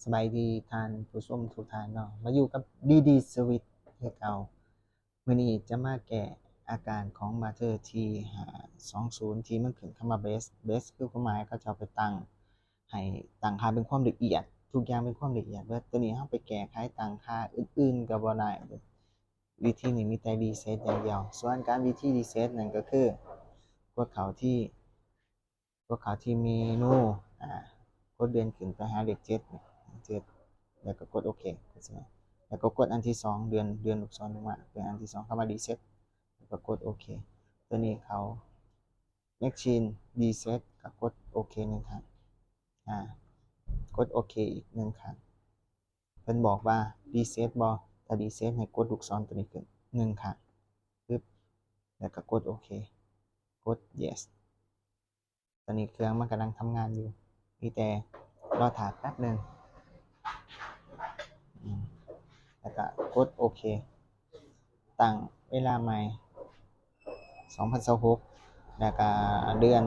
สบายดีท่านผู้ชมทุกท่านเนาะมาอยู่กับดีสวิตให้เก่ามื้อนี้จะมาแก้อาการของมาเธอร์ที่520ที่มันขึ้นคำว่าเบสคือความหมายเขาจะเอาไปตั้งให้ตั้งค่าเป็นความละเอียดทุกอย่างเป็นความละเอียดเบิดตัวนี้เราไปแก้ไขตั้งค่าอื่นๆก็บ่ได้วิธีนี้มีแต่รีเซ็ตอย่างเดียวส่วนการวิธีรีเซ็ตนั่นก็คือกดเข้าที่เมนูอ่ากดเลื่อนขึ้นไปหาเลข7เนี่ย7แล้วก็กดโอเคใช่ไหมแล้วก็กดอันที่2เดือนลูกศรลงมาเป็นอันที่2คำว่ารีเซ็ตแล้วก็กดโอเคตัวนี้เขา Machine Reset ก็กดโอเค1ครั้งกดโอเคอีก1ครั้งเพิ่นบอกว่า Reset บ่ถ้า Reset ให้กดลูกศรตัวนี้ขึ้น1ครั้งปึ๊บแล้วก็กดโอเคกด Yes ตอนนี้เครื่องมันกำลังทำงานอยู่มีแต่รอถ่ายแป๊บหนึ่งแล้วก็กดโอเคตั้งเวลาใหม่2026แล้วก็เดือน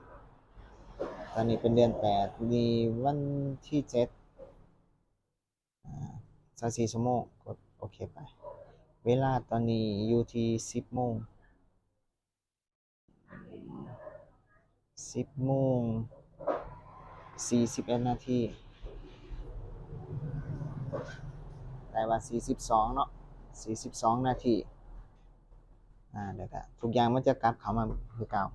8ตอนนี้เป็นเดือน8มีวันที่7 24ชั่วโมงกดโอเคไปเวลาตอนนี้อยู่ที่10โมง41นาทีได้ว่า42เนาะ42นาทีเดี๋ยวก็ทุกอย่างมันจะกลับเข้ามาคือเก่า